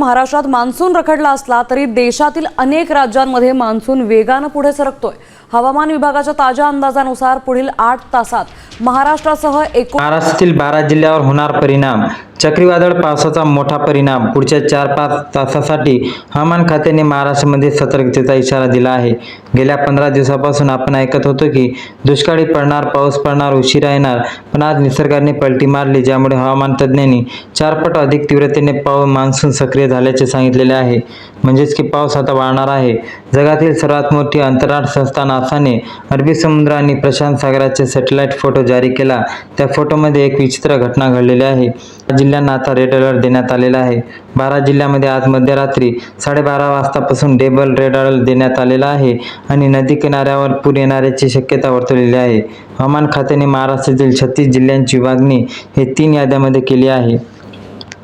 महाराष्ट्रात मान्सून रखडला असला तरी देशातील अनेक राज्यांमध्ये मान्सून वेगाने पुढे सरकतोय। हवामान विभागाच्या ताज्या अंदाजानुसार पुढील 8 तासात महाराष्ट्रासह महाराष्ट्रातील 12 जिल्ह्यावर होणार परिणाम। चक्रीवादळ पावसाचा मोठा परिणाम। पुढच्या 4-5 तासासाठी हवामान खात्याने महाराष्ट्रामध्ये सतर्कतेचा इशारा दिला आहे। गेल्या 15 दिवसापासून आपण ऐकत होतो की दुष्काळी पडणार, पाऊस पडणार, उशिरा येणार, पण आज निसर्गाने पलटी मारली, ज्यामुळे हवामान तज्ज्ञांनी 4 पट अधिक तीव्रतेने मान्सून सक्रिय झाल्याचे सांगितलेले आहे। म्हणजेच की पाऊस आता वाढणार आहे। जगातील सर्वात मोठी अंतराळ संस्था नासाने अरबी समुद्र आणि प्रशांत सागराचे सॅटेलाइट फोटो जारी केला। त्या फोटोमध्ये एक विचित्र घटना घडलेली आहे। जिल्ह्यांना आता रेड अलर्ट देण्यात आलेला आहे। 12 जिल्ह्यामध्ये आज मध्यरात्री 12:30 वाजतापासून डबल रेड अलर्ट देण्यात आलेला आहे आणि नदी किनाऱ्यावर पूर येण्याची शक्यता वर्तवलेली आहे। हवामान खात्याने महाराष्ट्रातील 36 जिल्ह्यांची विभागणी हे 3 याद्यांमध्ये केली आहे।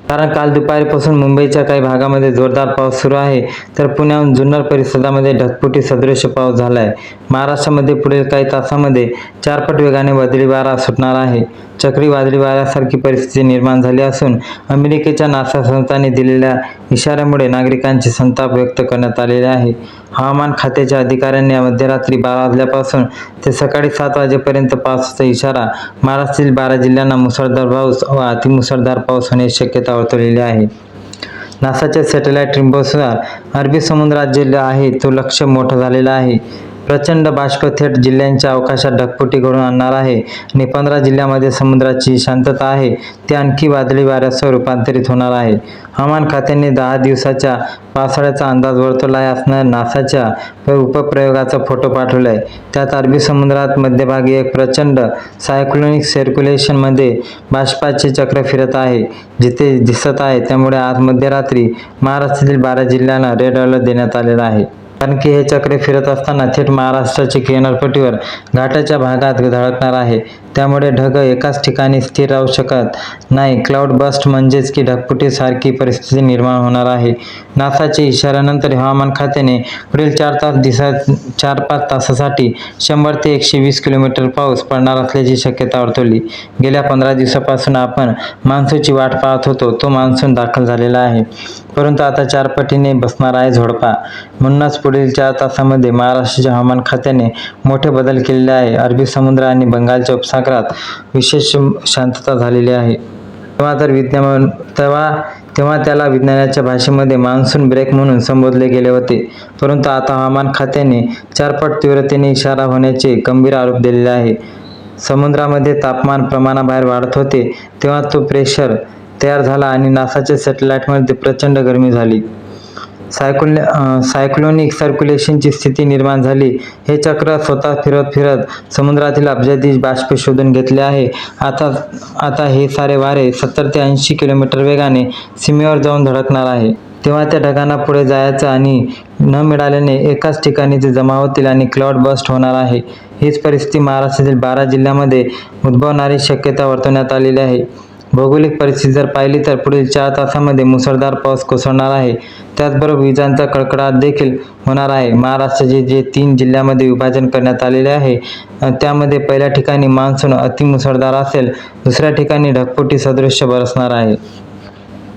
कारण काल दुपारपासून मुंबईच्या काही भागामध्ये जोरदार पाऊस सुरू आहे, तर पुण्याहून जुन्नर परिसरामध्ये ढगफुटी सदृश पाऊस झाला आहे। महाराष्ट्रामध्ये पुढील काही तासांमध्ये 4 पट वेगाने वादळी वारा सुटणार आहे। चक्री वादळी वाऱ्यासारखी परिस्थिती निर्माण झाली असून अमेरिकेच्या नासा संस्थेने दिलेल्या इशाऱ्यामुळे नागरिकांचे संताप व्यक्त करण्यात आलेले आहे। हवामान खात्याच्या अधिकाऱ्यांनी मध्यरात्री 12 वाजल्यापासून ते सकाळी 7 वाजेपर्यंत पावसाचा इशारा महाराष्ट्रातील 12 जिल्ह्यांना मुसळधार पाऊस व अतिमुसळधार पाऊस होण्याची शक्यता वर्तवलेली आहे। नासाच्या सॅटेलाइट रिपोर्टनुसार अरबी समुद्रात जे आहे तो लक्ष्य मोठं झालेला आहे। प्रचंड बाष्प थेट जिल्ह्यांच्या अवकाशात ढगफुटी घडवून आणणार आहे आणि 15 जिल्ह्यांमध्ये समुद्राची शांतता आहे ते आणखी वादळी वाऱ्यासह रूपांतरित होणार आहे। हवामान खात्याने 10 दिवसाच्या पावसाळ्याचा अंदाज वर्तवला असणाऱ्या नासाच्या उपप्रयोगाचा फोटो पाठवला आहे। त्यात अरबी समुद्रात मध्यभागी एक प्रचंड सायक्लोनिक सर्क्युलेशनमध्ये बाष्पाचे चक्र फिरत आहे जिथे दिसत आहे। त्यामुळे आज मध्यरात्री महाराष्ट्रातील 12 जिल्ह्यांना रेड अलर्ट देण्यात आलेला आहे। कारण की हे चक्र फिरत असताना थेट महाराष्ट्राच्या किनारपट्टीवर घाटाच्या भागात धडकणार आहे। त्यामुळे ढग एकाच ठिकाणी स्थिर राहू शकत नाही। क्लाउड बस्ट म्हणजेच की ढगफुटी सारखी परिस्थिती निर्माण होणार आहे। नासाच्या इशाऱ्यानंतर हवामान खात्याने पुढील 4-5 तासासाठी 100 ते 120 किलोमीटर पाऊस पडणार असल्याची शक्यता वर्तवली। गेल्या 15 दिवसापासून आपण मान्सूनची वाट पाहत होतो, तो मान्सून दाखल झालेला आहे, परंतु आता 4 पटीने बसणार आहे झोडपा। म्हणूनच पुढील 4 तासांमध्ये महाराष्ट्राच्या हवामान खात्याने मोठे बदल केलेले आहे। अरबी समुद्र आणि बंगालच्या उपसागरात विशेष शांतता झालेली आहे। तेव्हा त्याला विज्ञानाच्या भाषेमध्ये मान्सून ब्रेक म्हणून संबोधले गेले होते, परंतु आता हवामान खात्याने 4 पट तीव्रतेने इशारा होण्याचे गंभीर आरोप दिलेले आहे। समुद्रामध्ये तापमान प्रमाणाबाहेर वाढत होते तेव्हा तो प्रेशर तयार झाला आणि नासाच्या सॅटेलाइटमध्ये प्रचंड गरमी झाली। सायक्लोनिक सर्क्युलेशनची स्थिती निर्माण झाली। हे चक्र स्वतः फिरत समुद्रातील अब्जावधी बाष्प शोधून घेतले आहे। आता हे सारे वारे 70 ते 80 किलोमीटर वेगाने सीमेवर जाऊन धडकणार आहे। तेव्हा त्या ढगांना पुढे जायचं आणि न मिळाल्याने एकाच ठिकाणी ते जमा होतील आणि क्लाउड बस्ट होणार आहे। हीच परिस्थिती महाराष्ट्रातील 12 जिल्ह्यांमध्ये उद्भवण्याची शक्यता वर्तवण्यात आलेली आहे। भौगोलिक परिस्थिती जर पाहिली तर पुढील 4 तासांमध्ये मुसळधार पाऊस कोसळणार आहे। त्याचबरोबर विजांचा कडकडाट देखील होणार आहे। महाराष्ट्राचे जे 3 जिल्ह्यांमध्ये विभाजन करण्यात आलेले आहे त्यामध्ये पहिल्या ठिकाणी मान्सून अतिमुसळधार असेल, दुसऱ्या ठिकाणी ढगफुटी सदृश्य बरसणार आहे,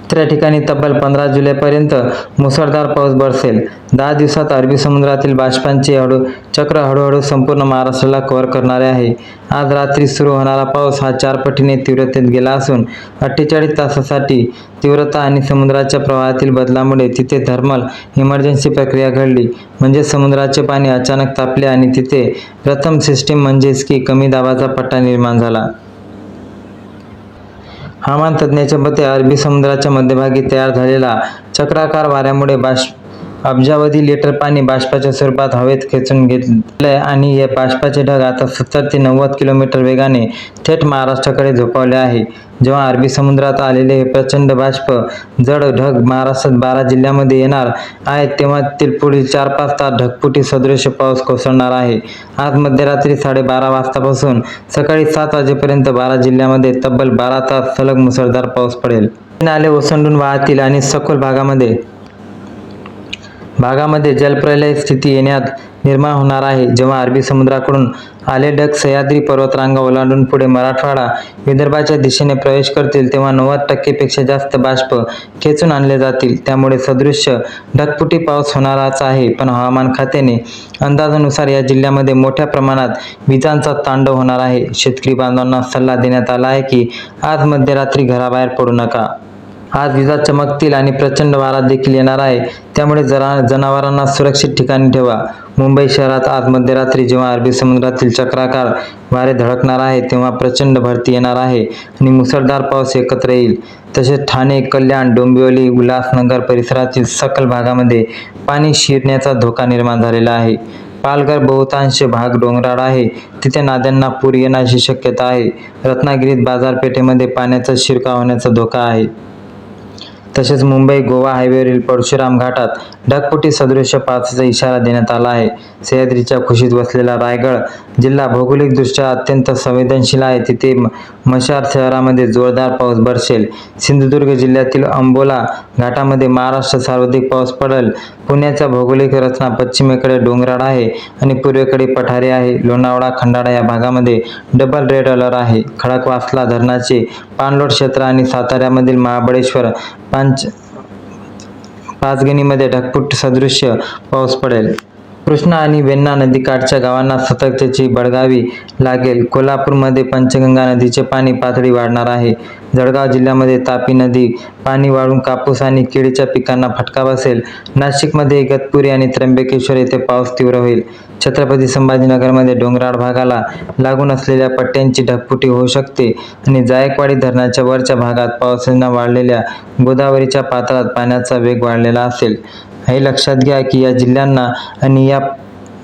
तिसऱ्या ठिकाणी तब्बल 15 जुलैपर्यंत मुसळधार पाऊस बरसेल। 10 दिवसात अरबी समुद्रातील बाष्पांचे चक्र हळूहळू संपूर्ण महाराष्ट्राला कव्हर करणारे आहे। आज रात्री सुरू होणारा पाऊस हा 4 पटीने तीव्रतेत गेला असून 48 तासासाठी तीव्रता आणि समुद्राच्या प्रवाहातील बदलामुळे तिथे थर्मल इमर्जन्सी प्रक्रिया घडली, म्हणजे समुद्राचे पाणी अचानक तापले आणि तिथे प्रथम सिस्टीम म्हणजेच की कमी दाबाचा पट्टा निर्माण झाला। हवामान तज्ज्ञांच्या मते अरबी समुद्राच्या मध्यभागी तयार झालेला चक्राकार वाऱ्यामुळे अब्जावधी लिटर पाणी बाष्पाच्या स्वरूपात हवेत खेचून घेतलंय आणि हे बाष्पाचे ढग आता 70 ते 90 किलोमीटर वेगाने थेट महाराष्ट्राकडे झोपावले आहे। जेव्हा अरबी समुद्रात आलेले हे प्रचंड बाष्प जड ढग महाराष्ट्रात 12 जिल्ह्यांमध्ये येणार आहेत, तेव्हा पुढील 4-5 तास ढगफुटी सदृश पाऊस कोसळणार आहे। आज मध्यरात्री 12:30 वाजतापासून सकाळी 7 वाजेपर्यंत 12 जिल्ह्यांमध्ये तब्बल 12 तास सलग मुसळधार पाऊस पडेल। नाले ओसंडून वाहतील आणि सखोल भागामध्ये जलप्रलय स्थिती येण्यात निर्माण होणार आहे. जेव्हा अरबी समुद्राकडून आले ढग सह्याद्री पर्वतरांगा ओलांडून पुढे मराठवाडा, विदर्भाच्या दिशेने प्रवेश करतील तेव्हा 90% पेक्षा जास्त बाष्प खेचून आणले जातील. त्यामुळे सदृश्य ढगफुटी पाऊस होणारच आहे. पण हवामान खात्याने अंदाजानुसार या जिल्ह्यामध्ये मोठ्या प्रमाणात विजांचा तांडव होणार आहे. शेतकरी बांधवांना सल्ला देण्यात आला आहे की आज मध्यरात्री घराबाहेर पडू नका. आज विजा चमकतील आणि प्रचंड वारा देखील येणार आहे. त्यामुळे जनावरांना सुरक्षित ठिकाणी ठेवा. मुंबई शहरात आज मध्यरात्री जेव्हा अरबी समुद्रातील चक्राकार वारे धडकणार आहे तेव्हा प्रचंड भरती येणार आहे आणि मुसळधार पाऊस एकत्र येईल. तसेच ठाणे, कल्याण, डोंबिवली, उल्हासनगर परिसरातील सखल भागामध्ये पाणी शिरण्याचा धोका निर्माण झालेला आहे. पालघर बहुतांश भाग डोंगराळ आहे. तिथे नद्यांना पूर येण्याची शक्यता आहे. रत्नागिरीत बाजारपेठेमध्ये पाण्याचा शिरकाव होण्याचा धोका आहे. तसेच मुंबई गोवा हायवेवरील परशुराम घाटात ढगफुटी सदृश्य पावसाचा इशारा देण्यात आला आहे. सह्याद्रीच्या कुशीत वसलेला रायगड जिल्हा भौगोलिकदृष्ट्या अत्यंत संवेदनशील आहे. तिथे म्हैसाळ शहरामध्ये जोरदार पाऊस बरसेल. सिंधुदुर्ग जिल्ह्यातील अंबोला घाटामध्ये महाराष्ट्र सर्वाधिक पाऊस पडेल. पुण्याच्या भौगोलिक रचना पश्चिमेकडे डोंगराळ आहे आणि पूर्वेकडे पठारे आहे. लोणावळा, खंडाळा या भागामध्ये डबल रेड अलर्ट आहे. खडकवासला धरणाचे पाणलोट क्षेत्र आणि साताऱ्यामधील महाबळेश्वर पाचगणीमध्ये ढगफुटी सदृश्य पाऊस पडेल. कृष्णा आणि वेण्णा नदीकाठच्या गावांना सतर्कतेची बळगावी लागेल. कोल्हापूरमध्ये पंचगंगा नदीचे पाणी पातळी वाढणार आहे. जळगाव जिल्ह्यामध्ये तापी नदी पाणी वाढून कापूस आणि केळीच्या पिकांना फटका बसेल. नाशिकमध्ये इगतपुरी आणि त्र्यंबकेश्वर येथे पाऊस तीव्र होईल. छत्रपती संभाजीनगरमध्ये डोंगराळ भागाला लागून असलेल्या पट्ट्यांची ढगफुटी होऊ शकते आणि जायकवाडी धरणाच्या वरच्या भागात पावसाने वाढलेल्या गोदावरीच्या पात्रात पाण्याचा वेग वाढलेला असेल. हे लक्षात घ्या की या जिल्ह्यांना आणि या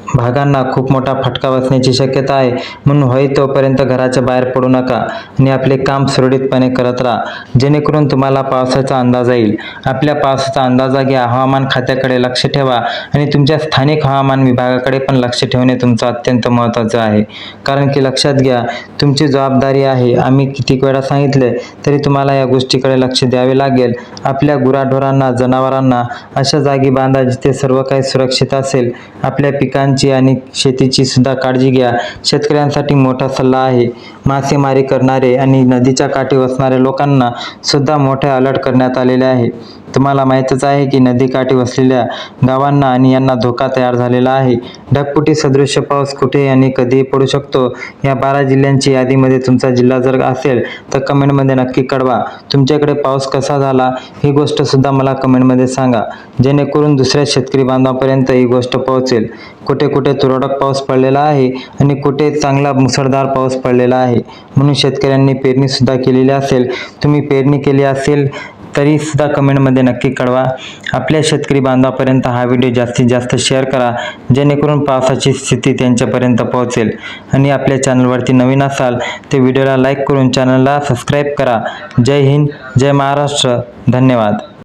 भागांना खूप मोठा फटका बसण्याची शक्यता आहे. म्हणून होई तोपर्यंत घराच्या बाहेर पडू नका आणि आपले काम सुरळीतपणे करत राहा, जेणेकरून तुम्हाला पावसाचा अंदाज येईल. आपल्या पावसाचा अंदाजा घ्या, हवामान खात्याकडे लक्ष ठेवा आणि तुमच्या स्थानिक हवामान विभागाकडे पण लक्ष ठेवणे तुमचं अत्यंत महत्त्वाचं आहे. कारण की लक्षात घ्या, तुमची जबाबदारी आहे. आम्ही कितीक वेळा सांगितले तरी तुम्हाला या गोष्टीकडे लक्ष द्यावे लागेल. आपल्या गुराढोरांना, जनावरांना अशा जागी बांधा जिथे सर्व काही सुरक्षित असेल. आपल्या पिकांची आणि शेतीची सुद्धा काळजी घ्या. शेतकऱ्यांसाठी मोठा सल्ला आहे. मासेमारी करणारे आणि नदीच्या काठी वसणाऱ्या लोकांना सुद्धा मोठे अलर्ट करण्यात आलेले आहे. तुम्हाला माहीतच आहे की नदीकाठी वसलेल्या गावांना आणि यांना धोका तयार झालेला आहे. ढगफुटी सदृश्य पाऊस कुठे आणि कधीही पडू शकतो. या 12 जिल्ह्यांची यादीमध्ये तुमचा जिल्हा जर असेल तर कमेंटमध्ये नक्की कळवा. तुमच्याकडे पाऊस कसा झाला ही गोष्ट सुद्धा मला कमेंटमध्ये सांगा, जेणेकरून दुसऱ्या शेतकरी बांधवांपर्यंत ही गोष्ट पोहोचेल. कुठे कुठे तुरळक पाऊस पडलेला आहे आणि कुठे चांगला मुसळधार पाऊस पडलेला आहे. म्हणून शेतकऱ्यांनी पेरणी सुद्धा केलेली असेल. तुम्ही पेरणी केली असेल तरी सुद्धा कमेंटमध्ये नक्की कळवा. आपल्या शेतकरी बांधवापर्यंत हा व्हिडिओ जास्तीत जास्त शेअर करा, जेणेकरून पावसाची स्थिती त्यांच्यापर्यंत पोहोचेल. आणि आपल्या चॅनलवरती नवीन असाल तर व्हिडिओला लाईक करून चॅनलला सबस्क्राईब करा. जय हिंद, जय महाराष्ट्र. धन्यवाद.